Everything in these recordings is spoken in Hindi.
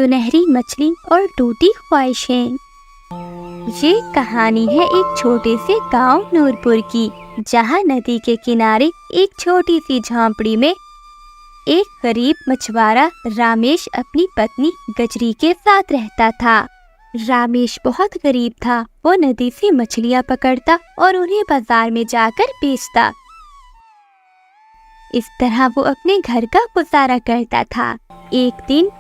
सुनहरी मछली और टूटी ख्वाहिशें। ये कहानी है एक छोटे से गांव नूरपुर की, जहां नदी के किनारे एक छोटी सी झोंपड़ी में एक गरीब मछुआरा रामेश अपनी पत्नी गजरी के साथ रहता था। रामेश बहुत गरीब था। वो नदी से मछलियां पकड़ता और उन्हें बाजार में जाकर बेचता। इस तरह वो अपने घर का गुजारा करता था। एक दिन,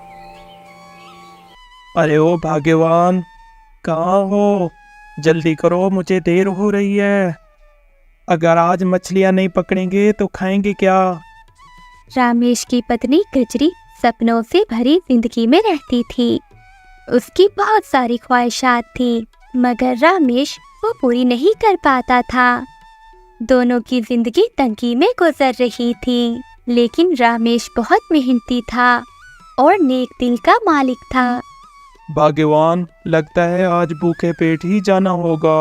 अरे ओ भाग्यवान, कहाँ हो? जल्दी करो, मुझे देर हो रही है। अगर आज मछलियाँ नहीं पकड़ेंगे तो खाएंगे क्या? रामेश की पत्नी गजरी सपनों से भरी जिंदगी में रहती थी। उसकी बहुत सारी ख्वाहिशात थी, मगर रामेश वो पूरी नहीं कर पाता था। दोनों की जिंदगी तंगी में गुजर रही थी, लेकिन रामेश बहुत मेहनती था और नेक दिल का मालिक था। भाग्यवान, लगता है आज भूखे पेट ही जाना होगा।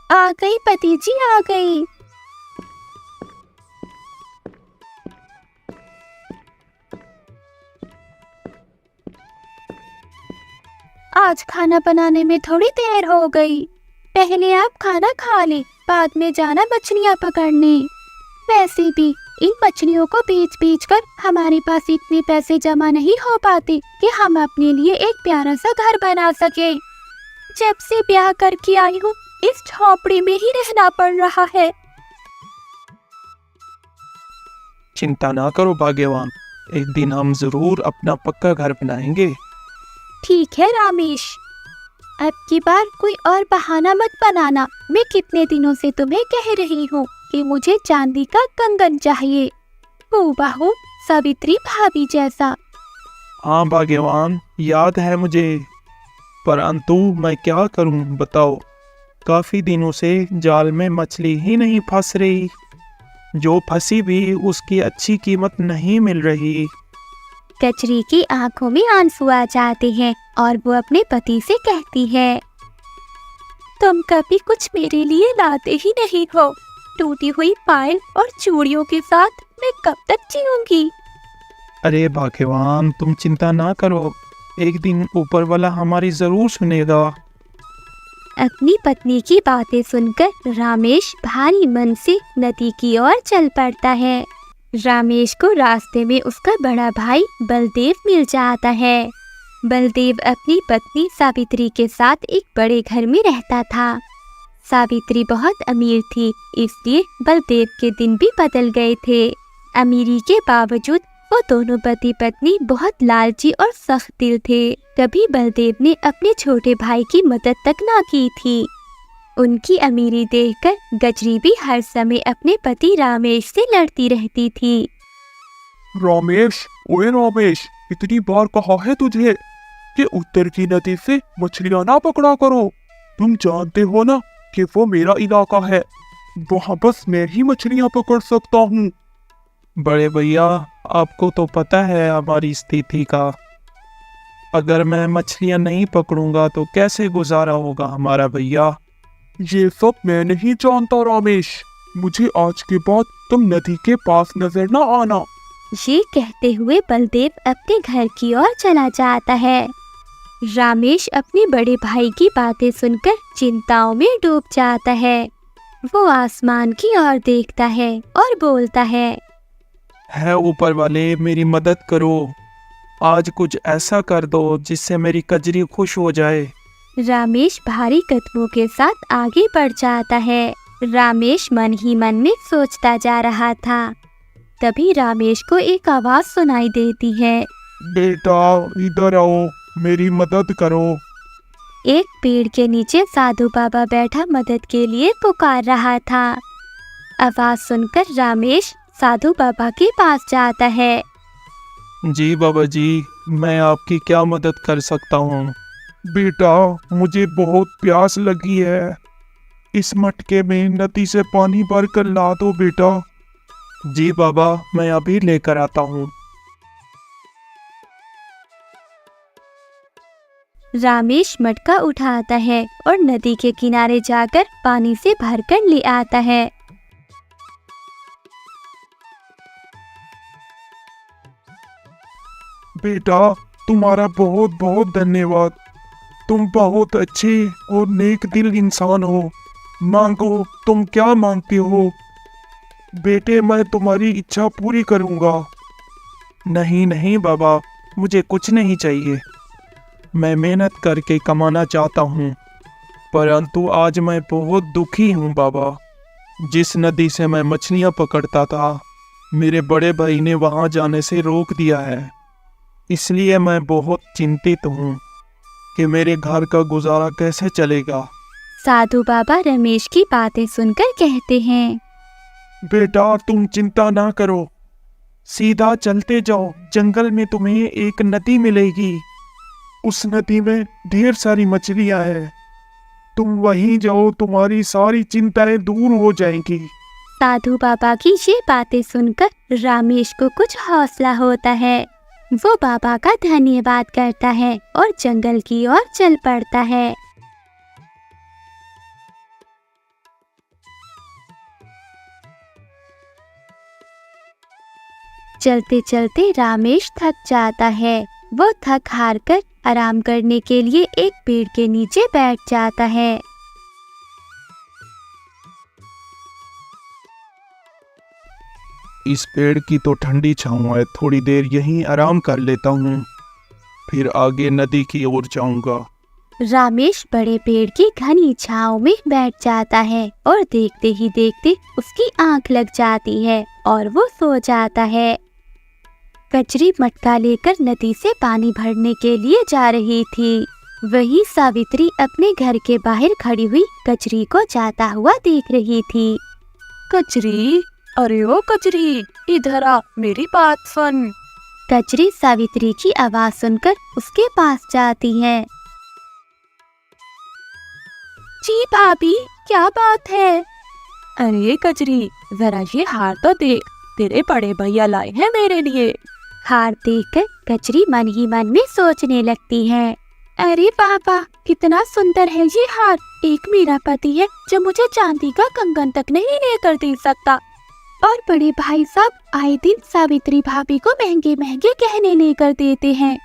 आ गई पति जी, आ गई। आज खाना बनाने में थोड़ी देर हो गई। पहले आप खाना खा ले, बाद में जाना मछलियाँ पकड़ने। वैसे भी इन मछलियों को बेच कर हमारे पास इतने पैसे जमा नहीं हो पाते कि हम अपने लिए एक प्यारा सा घर बना सके। जब से ब्याह करके आई हूँ, इस झोपड़ी में ही रहना पड़ रहा है। चिंता ना करो भाग्यवान, एक दिन हम जरूर अपना पक्का घर बनाएंगे। ठीक है रामेश, अब की बार कोई और बहाना मत बनाना। मैं कितने दिनों से तुम्हें कह रही हूँ कि मुझे चांदी का कंगन चाहिए, हूबहू सावित्री भाभी जैसा। हाँ भाग्यवान, याद है मुझे, परंतु मैं क्या करूं बताओ। काफी दिनों से जाल में मछली ही नहीं फंस रही। जो फंसी भी उसकी अच्छी कीमत नहीं मिल रही। गजरी की आंखों में आंसू आ जाते हैं और वो अपने पति से कहती है, तुम कभी कुछ मेरे लिए लाते ही नहीं हो। टूटी हुई पायल और चूड़ियों के साथ मैं कब तक जीऊंगी। अरे भाग्यवान, तुम चिंता ना करो, एक दिन ऊपर वाला हमारी जरूर सुनेगा। अपनी पत्नी की बातें सुनकर रामेश भारी मन से नदी की ओर चल पड़ता है। रामेश को रास्ते में उसका बड़ा भाई बलदेव मिल जाता है। बलदेव अपनी पत्नी सावित्री के साथ एक बड़े घर में रहता था। सावित्री बहुत अमीर थी, इसलिए बलदेव के दिन भी बदल गए थे। अमीरी के बावजूद वो दोनों पति पत्नी बहुत लालची और सख्त दिल थे। कभी बलदेव ने अपने छोटे भाई की मदद तक ना की थी। उनकी अमीरी देखकर गजरी भी हर समय अपने पति रामेश से लड़ती रहती थी। रमेश, ओए रमेश, इतनी बार कहा है तुझे कि उत्तर की नदी से मछलियां ना पकड़ा करो। तुम जानते हो ना कि वो मेरा इलाका है, वहाँ बस मैं ही मछलियां पकड़ सकता हूँ। बड़े भैया, आपको तो पता है हमारी स्थिति का। अगर मैं मछलियां नहीं पकड़ूंगा तो कैसे गुजारा होगा हमारा भैया? ये सब मैं नहीं जानता रमेश, मुझे आज के बाद तुम नदी के पास नजर ना आना। ये कहते हुए बलदेव अपने घर की ओर चला जाता है। रामेश अपने बड़े भाई की बातें सुनकर चिंताओं में डूब जाता है। वो आसमान की ओर देखता है और बोलता है ऊपर वाले, मेरी मदद करो। आज कुछ ऐसा कर दो जिससे मेरी कजरी खुश हो जाए। रामेश भारी कदमों के साथ आगे बढ़ जाता है। रामेश मन ही मन में सोचता जा रहा था। तभी रामेश को एक आवाज सुनाई देती है, बेटा इधर आओ, मेरी मदद करो। एक पेड़ के नीचे साधु बाबा बैठा मदद के लिए पुकार रहा था। आवाज सुनकर रामेश साधु बाबा के पास जाता है। जी बाबा जी, मैं आपकी क्या मदद कर सकता हूँ? बेटा, मुझे बहुत प्यास लगी है, इस मटके में नदी से पानी भर कर ला दो बेटा। जी बाबा, मैं अभी लेकर आता हूँ। रामेश मटका उठाता है और नदी के किनारे जाकर पानी से भरकर ले आता है। बेटा, तुम्हारा बहुत बहुत धन्यवाद। तुम बहुत अच्छे और नेक दिल इंसान हो। मांगो, तुम क्या मांगते हो? बेटे, मैं तुम्हारी इच्छा पूरी करूंगा। नहीं नहीं बाबा, मुझे कुछ नहीं चाहिए। मैं मेहनत करके कमाना चाहता हूँ, परंतु आज मैं बहुत दुखी हूँ बाबा। जिस नदी से मैं मछलियाँ पकड़ता था, मेरे बड़े भाई ने वहाँ जाने से रोक दिया है। इसलिए मैं बहुत चिंतित हूँ कि मेरे घर का गुजारा कैसे चलेगा। साधु बाबा रमेश की बातें सुनकर कहते हैं, बेटा, तुम चिंता ना करो, सीधा चलते जाओ। जंगल में तुम्हें एक नदी मिलेगी। उस नदी में ढेर सारी मछलियां हैं। तुम वहीं जाओ, तुम्हारी सारी चिंताएं दूर हो जाएंगी। साधु बाबा की ये बातें सुनकर रामेश को कुछ हौसला होता है। वो बाबा का धन्यवाद करता है और जंगल की ओर चल पड़ता है। चलते चलते रामेश थक जाता है। वो थक हार कर आराम करने के लिए एक पेड़ के नीचे बैठ जाता है। इस पेड़ की तो ठंडी छाँव है, थोड़ी देर यहीं आराम कर लेता हूँ, फिर आगे नदी की ओर जाऊंगा। रामेश बड़े पेड़ की घनी छांव में बैठ जाता है और देखते ही देखते उसकी आंख लग जाती है और वो सो जाता है। कचरी मटका लेकर नदी से पानी भरने के लिए जा रही थी। वही सावित्री अपने घर के बाहर खड़ी हुई कचरी को जाता हुआ देख रही थी। कचरी, अरे ओ कचरी, इधर आ, मेरी बात सुन। कचरी सावित्री की आवाज सुनकर उसके पास जाती है। जी भाभी, क्या बात है? अरे कचरी, जरा ये हार तो देख, तेरे बड़े भैया लाए हैं मेरे लिए। हार देखकर कचरी मन ही मन में सोचने लगती है, अरे वाह वाह, कितना सुंदर है ये हार। एक मेरा पति है जो मुझे चांदी का कंगन तक नहीं लेकर दे सकता, और बड़े भाई साहब आए दिन सावित्री भाभी को महंगे महंगे गहने लेकर देते हैं।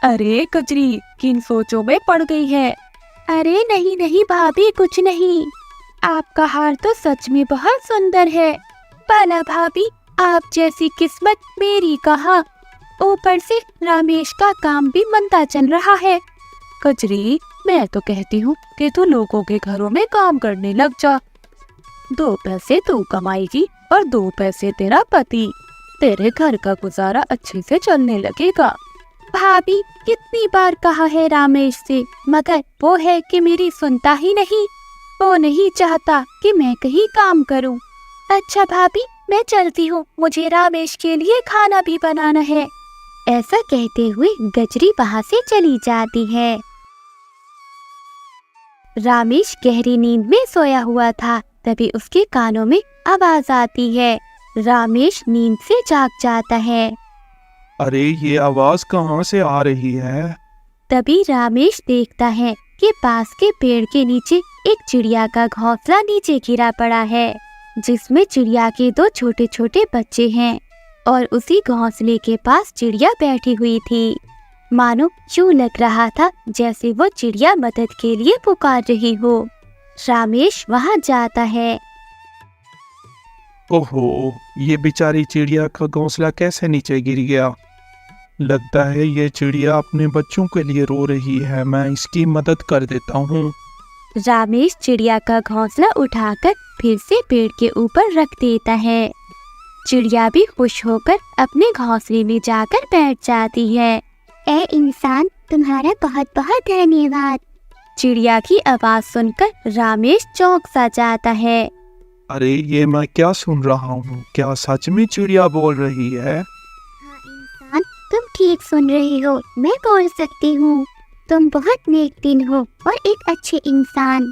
अरे कचरी, किन सोचों में पड़ गई है? अरे नहीं नहीं भाभी, कुछ नहीं। आपका हार तो सच में बहुत सुंदर है। भला भाभी, आप जैसी किस्मत मेरी कहाँ। ऊपर से रामेश का काम भी मंदा चल रहा है। कचरी, मैं तो कहती हूँ कि तू लोगों के घरों में काम करने लग जा। 2 पैसे तू कमाएगी और 2 पैसे तेरा पति। तेरे घर का गुजारा अच्छे से चलने लगेगा। भाभी, कितनी बार कहा है रामेश से, मगर वो है कि मेरी सुनता ही नहीं। वो नहीं चाहता कि मैं कहीं काम करूं। अच्छा भाभी, मैं चलती हूँ, मुझे रामेश के लिए खाना भी बनाना है। ऐसा कहते हुए गजरी वहाँ से चली जाती है। रामेश गहरी नींद में सोया हुआ था, तभी उसके कानों में आवाज आती है। रामेश नींद से जाग जाता है। अरे, ये आवाज कहाँ से आ रही है? तभी रामेश देखता है कि पास के पेड़ के नीचे एक चिड़िया का घोंसला नीचे गिरा पड़ा है, जिसमें चिड़िया के 2 छोटे छोटे बच्चे हैं, और उसी घोंसले के पास चिड़िया बैठी हुई थी। मानो यूं लग रहा था जैसे वो चिड़िया मदद के लिए पुकार रही हो। रामेश वहां जाता है। ओहो, ये बेचारी चिड़िया का घोंसला कैसे नीचे गिर गया? लगता है ये चिड़िया अपने बच्चों के लिए रो रही है। मैं इसकी मदद कर देता हूँ। रामेश चिड़िया का घोंसला उठाकर फिर से पेड़ के ऊपर रख देता है। चिड़िया भी खुश होकर अपने घोंसले में जाकर बैठ जाती है। ए इंसान, तुम्हारा बहुत बहुत धन्यवाद। चिड़िया की आवाज सुनकर रामेश चौंक सा जाता है। अरे, ये मैं क्या सुन रहा हूँ? क्या सच में चिड़िया बोल रही है? हाँ इंसान, तुम ठीक सुन रही हो, मैं बोल सकती हूँ। तुम बहुत नेक दिल हो और एक अच्छे इंसान।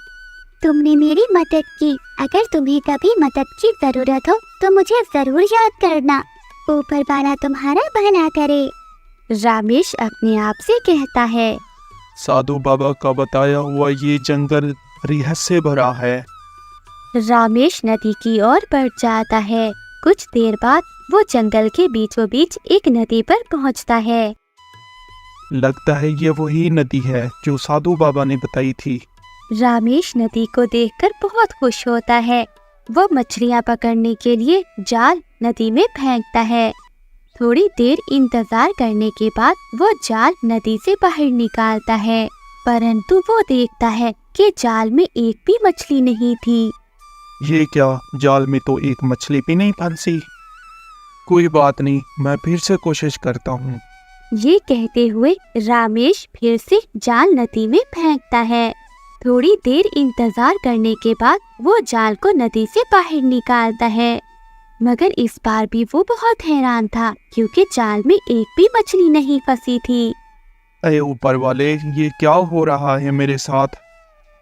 तुमने मेरी मदद की। अगर तुम्हें कभी मदद की जरूरत हो तो मुझे जरूर याद करना। ऊपर वाला तुम्हारा भला करे। रामेश अपने आप से कहता है। साधु बाबा का बताया हुआ ये जंगल रहस्य भरा है। रामेश नदी की ओर बढ़ जाता है। कुछ देर बाद वो जंगल के बीचों बीच एक नदी पर पहुंचता है। लगता है ये वही नदी है जो साधु बाबा ने बताई थी। रामेश नदी को देखकर बहुत खुश होता है। वो मछलियाँ पकड़ने के लिए जाल नदी में फेंकता है। थोड़ी देर इंतजार करने के बाद वो जाल नदी से बाहर निकालता है, परंतु वो देखता है कि जाल में एक भी मछली नहीं थी। ये क्या, जाल में तो एक मछली भी नहीं फंसी। कोई बात नहीं, मैं फिर से कोशिश करता हूँ। ये कहते हुए रामेश फिर से जाल नदी में फेंकता है। थोड़ी देर इंतजार करने के बाद वो जाल को नदी से बाहर निकालता है, मगर इस बार भी वो बहुत हैरान था क्योंकि जाल में एक भी मछली नहीं फंसी थी। अरे ऊपर वाले, ये क्या हो रहा है मेरे साथ?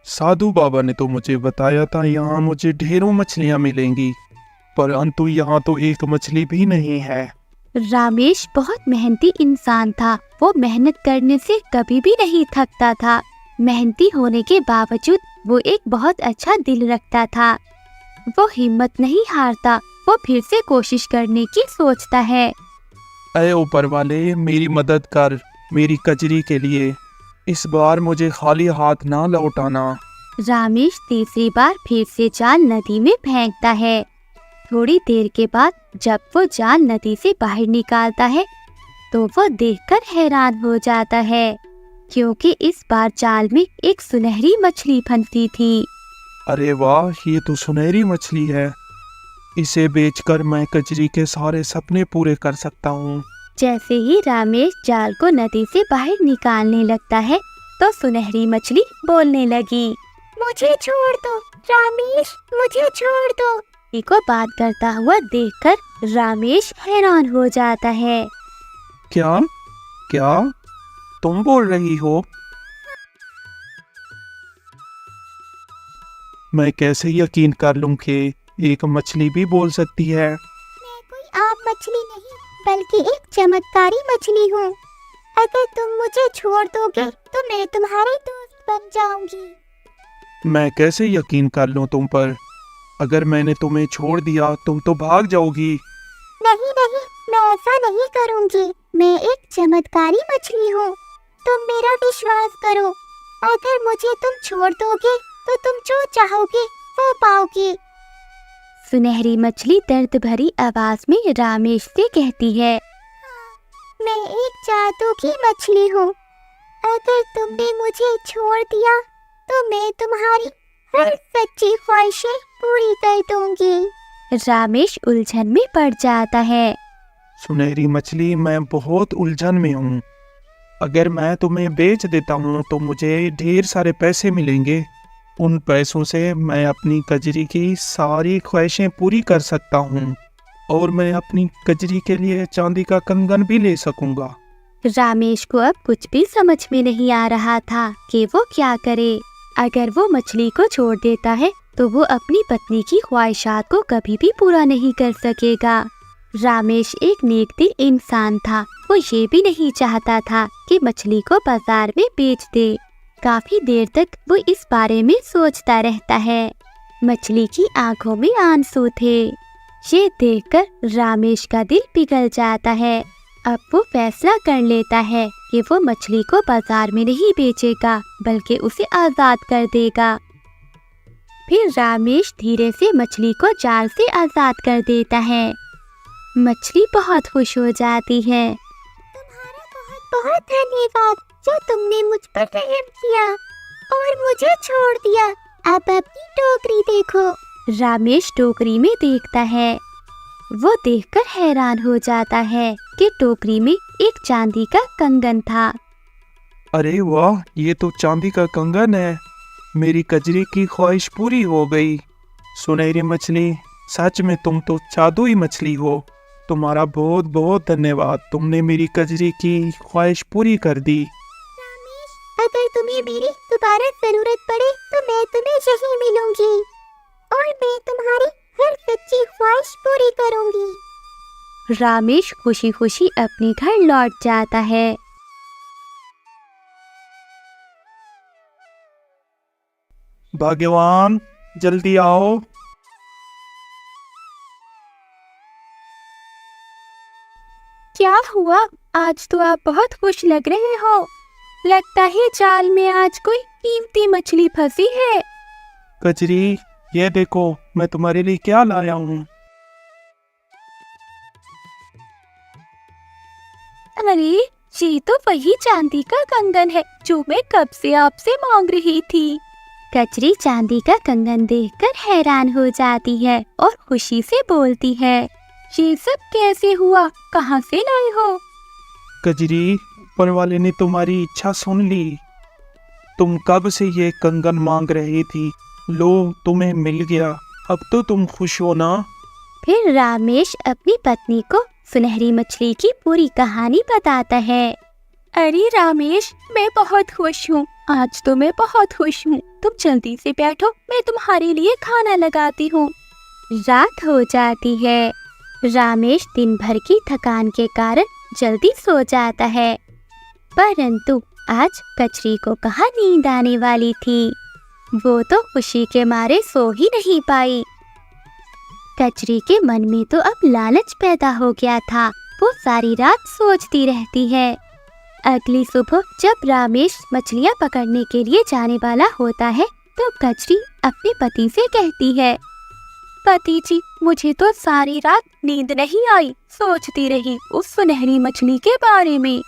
साधु बाबा ने तो मुझे बताया था यहाँ मुझे ढेरों मछलियाँ मिलेंगी, परंतु यहाँ तो एक मछली भी नहीं है। रामेश बहुत मेहनती इंसान था। वो मेहनत करने से कभी भी नहीं थकता था। मेहनती होने के बावजूद वो एक बहुत अच्छा दिल रखता था। वो हिम्मत नहीं हारता। वो फिर से कोशिश करने की सोचता है। अरे ऊपर वाले, मेरी मदद कर, मेरी कजरी के लिए। इस बार मुझे खाली हाथ ना लौटाना। रामेश तीसरी बार फिर से जाल नदी में फेंकता है। थोड़ी देर के बाद जब वो जाल नदी से बाहर निकालता है तो वो देखकर हैरान हो जाता है, क्योंकि इस बार जाल में एक सुनहरी मछली फंसी थी। अरे वाह, ये तो सुनहरी मछली है। इसे बेचकर मैं कजरी के सारे सपने पूरे कर सकता हूँ। जैसे ही रामेश जाल को नदी से बाहर निकालने लगता है तो सुनहरी मछली बोलने लगी, मुझे छोड़ दो रामेश, मुझे छोड़ दो। मछली को बात करता हुआ देखकर रामेश हैरान हो जाता है। क्या क्या तुम बोल रही हो? मैं कैसे यकीन कर लूं कि एक मछली भी बोल सकती है? मैं कोई आम मछली नहीं बल्कि एक चमत्कारी मछली हूँ। अगर तुम मुझे छोड़ दोगे तो मैं तुम्हारी दोस्त बन जाऊंगी। मैं कैसे यकीन कर लूं तुम पर? अगर मैंने तुम्हें छोड़ दिया तुम तो भाग जाओगी। नहीं नहीं, मैं ऐसा नहीं करूंगी। मैं एक चमत्कारी मछली हूँ, तुम मेरा विश्वास करो। अगर मुझे तुम छोड़ दोगे तो तुम जो चाहोगे वो पाओगे। सुनहरी मछली दर्द भरी आवाज में रामेश से कहती है, मैं एक जादू की मछली हूँ। अगर तुमने मुझे छोड़ दिया तो मैं तुम्हारी हर सच्ची ख्वाहिशें पूरी कर दूंगी। रामेश उलझन में पड़ जाता है। सुनहरी मछली, मैं बहुत उलझन में हूँ। अगर मैं तुम्हें बेच देता हूँ तो मुझे ढेर सारे पैसे मिलेंगे। उन पैसों से मैं अपनी कजरी की सारी ख्वाहिशें पूरी कर सकता हूँ और मैं अपनी कजरी के लिए चांदी का कंगन भी ले सकूंगा। रामेश को अब कुछ भी समझ में नहीं आ रहा था कि वो क्या करे। अगर वो मछली को छोड़ देता है तो वो अपनी पत्नी की ख्वाहिशात को कभी भी पूरा नहीं कर सकेगा। रामेश एक नेक दिल इंसान था। वो ये भी नहीं चाहता था कि मछली को बाजार में बेच दे। काफी देर तक वो इस बारे में सोचता रहता है। मछली की आंखों में आंसू थे। ये देखकर रामेश का दिल पिघल जाता है। अब वो फैसला कर लेता है कि वो मछली को बाजार में नहीं बेचेगा बल्कि उसे आजाद कर देगा। फिर रामेश धीरे से मछली को जाल से आजाद कर देता है। मछली बहुत खुश हो जाती है। तुम्हारा बहुत बहुत धन्यवाद जो तुमने मुझ पर रहम किया और मुझे छोड़ दिया। अब अपनी टोकरी देखो। रामेश टोकरी में देखता है। वो देखकर हैरान हो जाता है कि टोकरी में एक चांदी का कंगन था। अरे वाह, ये तो चांदी का कंगन है। मेरी कजरी की ख्वाहिश पूरी हो गई। सुनहरी मछली, सच में तुम तो जादुई मछली हो। तुम्हारा बहुत बहुत धन्यवाद। तुमने मेरी कजरी की ख्वाहिश पूरी कर दी। रामेश, अगर तुम्हें मेरी दोबारा जरूरत पड़े तो मैं तुम्हें यहीं मिलूंगी और मैं तुम्हारी हर सच्ची ख्वाहिश पूरी करूंगी। रामेश खुशी खुशी अपने घर लौट जाता है। भाग्यवान, जल्दी आओ। क्या हुआ? आज तो आप बहुत खुश लग रहे हो। लगता है जाल में आज कोई कीमती मछली फंसी है। कजरी, ये देखो मैं तुम्हारे लिए क्या लाया हूँ। अरे, ये तो वही चांदी का कंगन है जो मैं कब से आपसे मांग रही थी। कचरी चांदी का कंगन देखकर हैरान हो जाती है और खुशी से बोलती है, ये सब कैसे हुआ? कहाँ से लाए हो? कजरी, ऊपर वाले ने तुम्हारी इच्छा सुन ली। तुम कब से ये कंगन मांग रही थी, लो तुम्हें मिल गया। अब तो तुम खुश हो ना? फिर रामेश अपनी पत्नी को सुनहरी मछली की पूरी कहानी बताता है। अरे रामेश, मैं बहुत खुश हूँ। आज तो मैं बहुत खुश हूँ। तुम जल्दी से बैठो, मैं तुम्हारे लिए खाना लगाती हूँ। रात हो जाती है। रामेश दिन भर की थकान के कारण जल्दी सो जाता है, परंतु आज कचरी को कहाँ नींद आने वाली थी। वो तो खुशी के मारे सो ही नहीं पाई। कचरी के मन में तो अब लालच पैदा हो गया था। वो सारी रात सोचती रहती है। अगली सुबह जब रामेश मछलियाँ पकड़ने के लिए जाने वाला होता है तो कचरी अपने पति से कहती है, पति जी, मुझे तो सारी रात नींद नहीं आई। सोचती रही उस सुनहरी मछली के बारे में।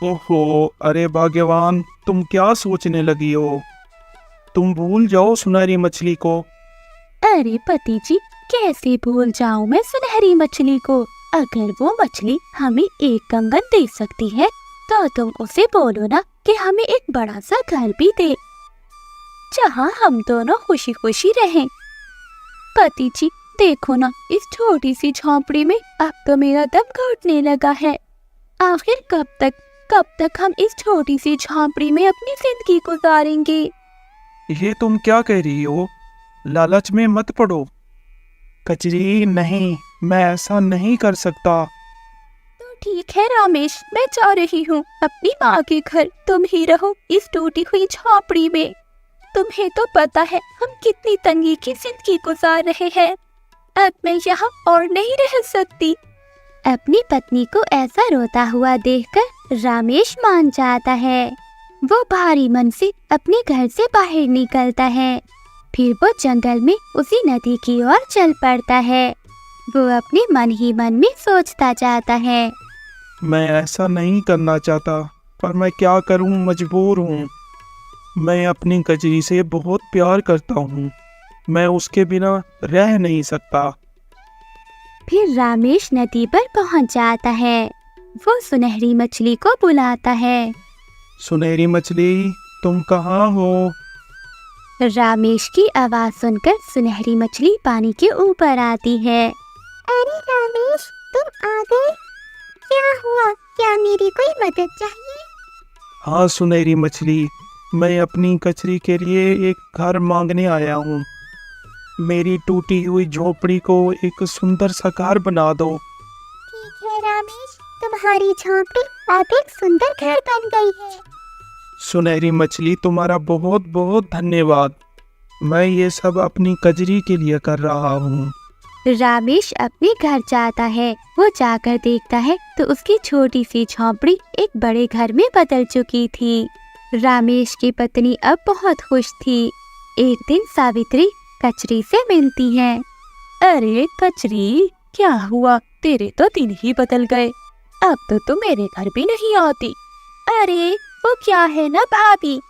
ओहो, अरे भाग्यवान, तुम क्या सोचने लगी हो? तुम भूल जाओ सुनहरी मछली को। अरे पति जी, कैसे भूल जाऊं मैं सुनहरी मछली को? अगर वो मछली हमें एक कंगन दे सकती है तो तुम उसे बोलो ना कि हमें एक बड़ा सा घर भी दे, जहाँ हम दोनों खुशी खुशी रहें। पति जी, देखो ना, इस छोटी सी झोंपड़ी में अब तो मेरा दम घुटने लगा है। आखिर कब तक हम इस छोटी सी झोंपड़ी में अपनी जिंदगी गुजारेंगे? ये तुम क्या कह रही हो? लालच में मत पड़ो। कचरी, नहीं, मैं ऐसा नहीं कर सकता। तो ठीक है रामेश, मैं जा रही हूँ अपनी माँ के घर। तुम ही रहो इस टूटी हुई झोंपड़ी में। तुम्हें तो पता है हम कितनी तंगी की जिंदगी गुजार रहे हैं। अब मैं यहाँ और नहीं रह सकती। अपनी पत्नी को ऐसा रोता हुआ देखकर रामेश मान जाता है। वो भारी मन से अपने घर से बाहर निकलता है। फिर वो जंगल में उसी नदी की ओर चल पड़ता है। वो अपने मन ही मन में सोचता जाता है, मैं ऐसा नहीं करना चाहता, पर मैं क्या करूं, मजबूर हूं। मैं अपनी कजरी से बहुत प्यार करता हूं। मैं उसके बिना रह नहीं सकता। फिर रामेश नदी पर पहुंच जाता है। वो सुनहरी मछली को बुलाता है। सुनहरी मछली, तुम कहाँ हो? रामेश की आवाज सुनकर सुनहरी मछली पानी के ऊपर आती है। अरे रामेश, तुम आ गए? क्या हुआ? क्या मेरी कोई मदद चाहिए? हाँ सुनहरी मछली, मैं अपनी कचरी के लिए एक घर मांगने आया हूँ। मेरी टूटी हुई झोपड़ी को एक सुंदर सा घर बना दो। ठीक है रामेश, तुम्हारी झोंपड़ी अब एक सुंदर घर बन गई है। सुनहरी मछली, तुम्हारा बहुत बहुत धन्यवाद। मैं ये सब अपनी कजरी के लिए कर रहा हूँ। रामेश अपने घर जाता है। वो जाकर देखता है तो उसकी छोटी सी झोंपड़ी एक बड़े घर में बदल चुकी थी। रामेश की पत्नी अब बहुत खुश थी। एक दिन सावित्री कचरी से मिलती है। अरे कचरी, क्या हुआ? तेरे तो दिन ही बदल गए। अब तो तू मेरे घर भी नहीं आती। अरे वो क्या है ना भाभी,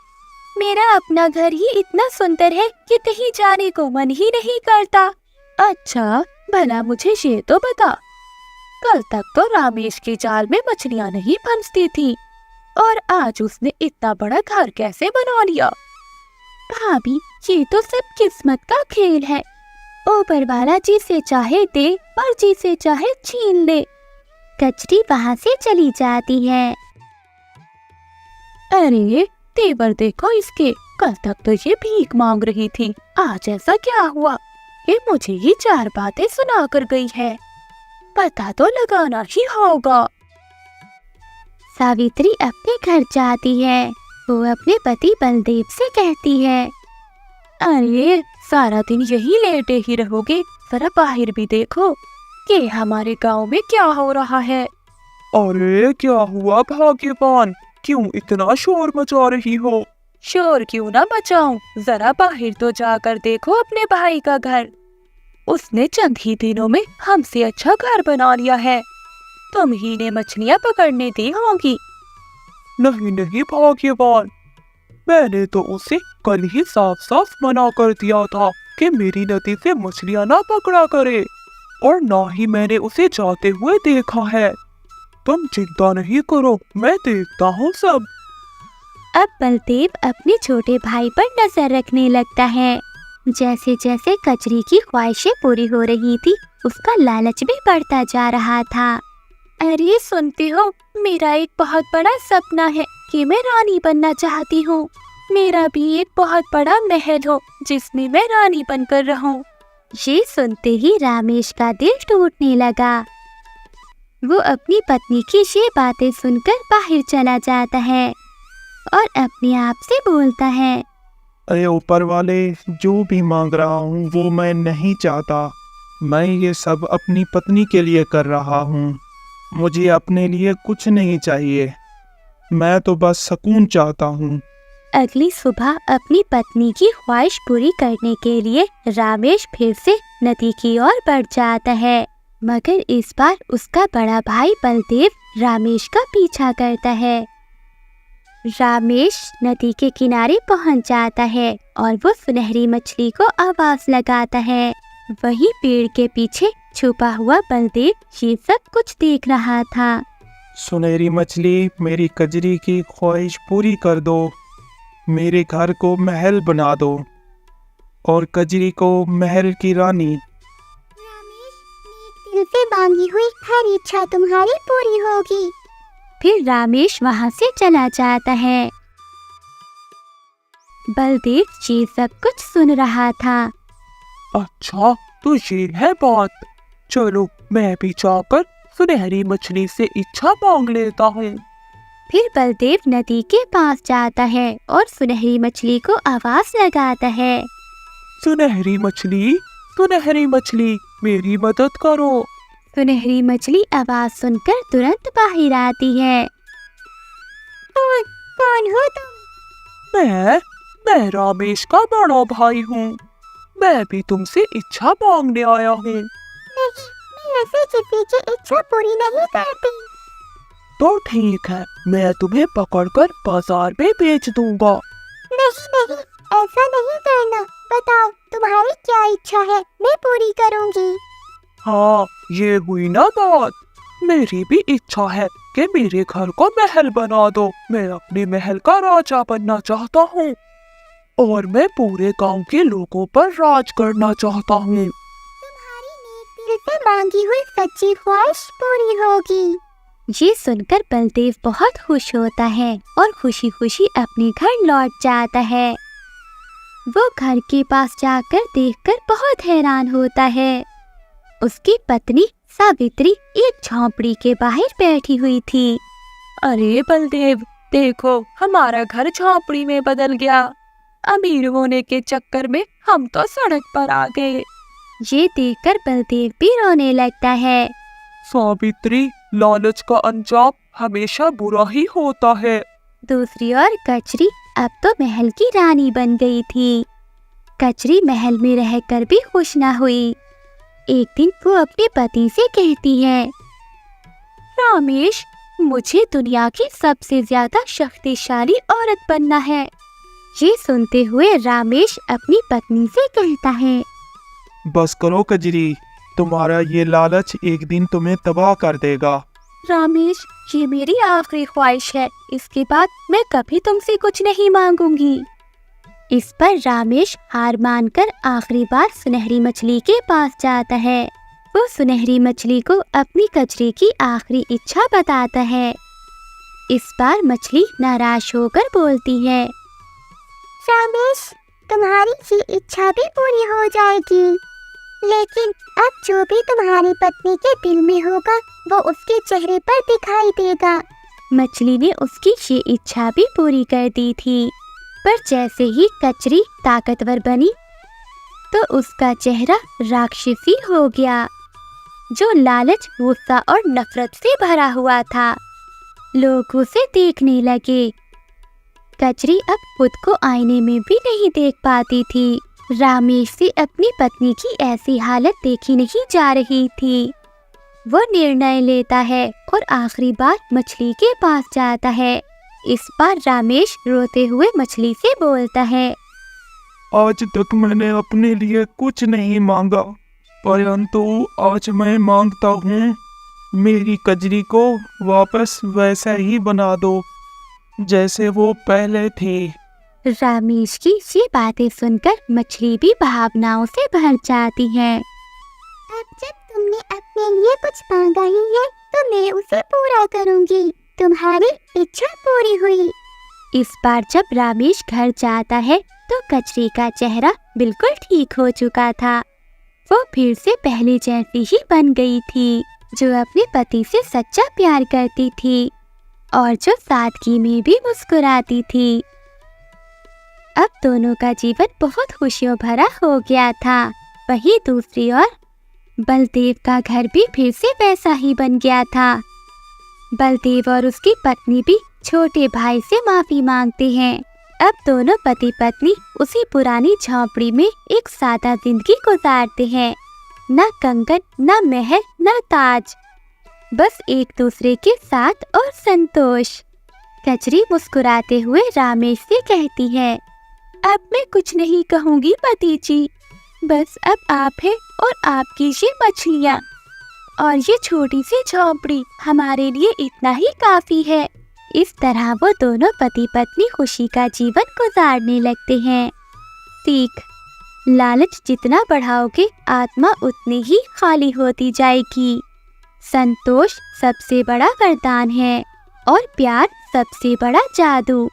मेरा अपना घर ही इतना सुंदर है कि कहीं जाने को मन ही नहीं करता। अच्छा, भला मुझे ये तो बता, कल तक तो रामेश के जाल में मछलियाँ नहीं फंसती थी और आज उसने इतना बड़ा घर कैसे बना लिया? भाभी, ये तो सब किस्मत का खेल है। ऊपर वाला जिसे चाहे दे और जिसे चाहे छीन ले। कचरी वहाँ से चली जाती है। अरे तेवर देखो इसके, कल तक तो ये भीख मांग रही थी, आज ऐसा क्या हुआ? ये मुझे ही चार बातें सुना कर गई है। पता तो लगाना ही होगा। सावित्री अपने घर जाती है। वो अपने पति बलदेव से कहती है, अरे सारा दिन यही लेटे ही रहोगे? जरा बाहर भी देखो कि हमारे गांव में क्या हो रहा है। अरे क्या हुआ भाग्यवान, क्यों इतना शोर मचा रही हो? शोर क्यों ना मचाऊं, जरा बाहर तो जाकर देखो अपने भाई का घर। उसने चंद ही दिनों में हमसे अच्छा घर बना लिया है। तुम ही ने मछलियां पकड़ने दी होंगी। नहीं नहीं भाग्यवान, मैंने तो उसे कल ही साफ साफ मना कर दिया था कि मेरी नदी से मछलियां ना पकड़ा करे, और ना ही मैंने उसे जाते हुए देखा है। तुम चिंता नहीं करो, मैं देखता हूँ सब। अब बलदेव अपने छोटे भाई पर नजर रखने लगता है। जैसे जैसे कचरी की ख्वाहिशें पूरी हो रही थी, उसका लालच भी बढ़ता जा रहा था। अरे सुनते हो, मेरा एक बहुत बड़ा सपना है कि मैं रानी बनना चाहती हूँ। मेरा भी एक बहुत बड़ा महल हो जिसमें मैं रानी बनकर रहूं। ये सुनते ही रामेश का दिल टूटने लगा। वो अपनी पत्नी की ये बातें सुनकर बाहर चला जाता है और अपने आप से बोलता है, अरे ऊपर वाले, जो भी मांग रहा हूँ वो मैं नहीं चाहता। मैं ये सब अपनी पत्नी के लिए कर रहा हूँ। मुझे अपने लिए कुछ नहीं चाहिए। मैं तो बस सुकून चाहता हूँ। अगली सुबह अपनी पत्नी की ख्वाहिश पूरी करने के लिए रामेश फिर से नदी की ओर बढ़ जाता है, मगर इस बार उसका बड़ा भाई बलदेव रामेश का पीछा करता है। रामेश नदी के किनारे पहुंच जाता है और वो सुनहरी मछली को आवाज लगाता है। वहीं पेड़ के पीछे छुपा हुआ बलदेव ये सब कुछ देख रहा था। सुनहरी मछली, मेरी कजरी की ख्वाहिश पूरी कर दो। मेरे घर को महल बना दो और कजरी को महल की रानी। दिल से मांगी हुई हर इच्छा तुम्हारी पूरी होगी। फिर रामेश वहां से चला जाता है। बलदेव ये सब कुछ सुन रहा था। अच्छा तो ये है बात, चलो मैं भी जाकर सुनहरी मछली से इच्छा मांग लेता हूँ। फिर बलदेव नदी के पास जाता है और सुनहरी मछली को आवाज लगाता है। सुनहरी मछली, मेरी मदद करो। सुनहरी मछली आवाज सुनकर तुरंत बाहर आती है। कौन हो तुम? मैं रामेश का बड़ा भाई हूँ। मैं भी तुमसे इच्छा मांगने आया हूँ। नहीं, मैं ऐसे किसी की इच्छा पूरी नहीं करती। तो ठीक है, मैं तुम्हें पकड़कर बाजार में बेच दूंगा। नहीं, ऐसा नहीं करना। बताओ तुम्हारी क्या इच्छा है, मैं पूरी करूंगी। हाँ, ये हुई ना बात। मेरी भी इच्छा है कि मेरे घर को महल बना दो। मैं अपने महल का राजा बनना चाहता हूँ और मैं पूरे गांव के लोगों पर राज करना चाहता हूँ। तुम्हारी नेक दिल से मांगी हुई सच्ची ख्वाहिश पूरी होगी। ये सुनकर बलदेव बहुत खुश होता है और खुशी खुशी अपने घर लौट जाता है। वो घर के पास जाकर देखकर बहुत हैरान होता है। उसकी पत्नी सावित्री एक झोंपड़ी के बाहर बैठी हुई थी। अरे बलदेव, देखो हमारा घर झोंपड़ी में बदल गया। अमीर होने के चक्कर में हम तो सड़क पर आ गए। ये देखकर बलदेव भी रोने लगता है। सावित्री, लालच का अंजाम हमेशा बुरा ही होता है। दूसरी ओर कचरी अब तो महल की रानी बन गई थी। कचरी महल में रहकर भी खुश न हुई। एक दिन वो अपने पति से कहती है, रामेश, मुझे दुनिया की सबसे ज्यादा शक्तिशाली औरत बनना है। ये सुनते हुए रामेश अपनी पत्नी से कहता है, बस करो कजरी, तुम्हारा ये लालच एक दिन तुम्हें तबाह कर देगा। रामेश, ये मेरी आखिरी ख्वाहिश है। इसके बाद मैं कभी तुमसे कुछ नहीं मांगूंगी। इस पर रामेश हार मानकर आखिरी बार सुनहरी मछली के पास जाता है। वो सुनहरी मछली को अपनी कचरी की आखिरी इच्छा बताता है। इस बार मछली नाराज होकर बोलती है, रामेश, तुम्हारी ये इच्छा भी पूरी हो जाएगी, लेकिन अब जो भी तुम्हारी पत्नी के दिल में होगा वो उसके चेहरे पर दिखाई देगा। मछली ने उसकी ये इच्छा भी पूरी कर दी थी, पर जैसे ही कचरी ताकतवर बनी तो उसका चेहरा राक्षसी हो गया। जो लालच, गुस्सा और नफरत से भरा हुआ था। लोग उसे देखने लगे। कचरी अब खुद को आईने में भी नहीं देख पाती थी। रामेश से अपनी पत्नी की ऐसी हालत देखी नहीं जा रही थी। वो निर्णय लेता है और आखिरी बार मछली के पास जाता है। इस बार रामेश रोते हुए मछली से बोलता है, आज तक मैंने अपने लिए कुछ नहीं मांगा, परंतु आज मैं मांगता हूँ, मेरी कजरी को वापस वैसा ही बना दो जैसे वो पहले थी। रामेश की ये बातें सुनकर मछली भी भावनाओं से भर जाती है। अब जब तुमने अपने लिए कुछ मांगा ही है तो मैं उसे पूरा करूंगी। तुम्हारी इच्छा पूरी हुई। इस बार जब रामेश घर जाता है तो कचरी का चेहरा बिल्कुल ठीक हो चुका था। वो फिर से पहले जैसी ही बन गई थी, जो अपने पति से सच्चा प्यार करती थी और जो सादगी में भी मुस्कुराती थी। अब दोनों का जीवन बहुत खुशियों भरा हो गया था। वहीं दूसरी ओर बलदेव का घर भी फिर से वैसा ही बन गया था। बलदेव और उसकी पत्नी भी छोटे भाई से माफी मांगते हैं। अब दोनों पति पत्नी उसी पुरानी झोंपड़ी में एक सादा जिंदगी गुजारते हैं। न कंगन, न महल, न ताज, बस एक दूसरे के साथ और संतोष। कचरी मुस्कुराते हुए रामेश से कहती है, अब मैं कुछ नहीं कहूँगी पति जी, बस अब आप हैं और आपकी ये मछलियाँ और ये छोटी सी झोंपड़ी हमारे लिए इतना ही काफी है। इस तरह वो दोनों पति पत्नी खुशी का जीवन गुजारने लगते हैं। सीख: लालच जितना बढ़ाओगे आत्मा उतनी ही खाली होती जाएगी। संतोष सबसे बड़ा वरदान है और प्यार सबसे बड़ा जादू।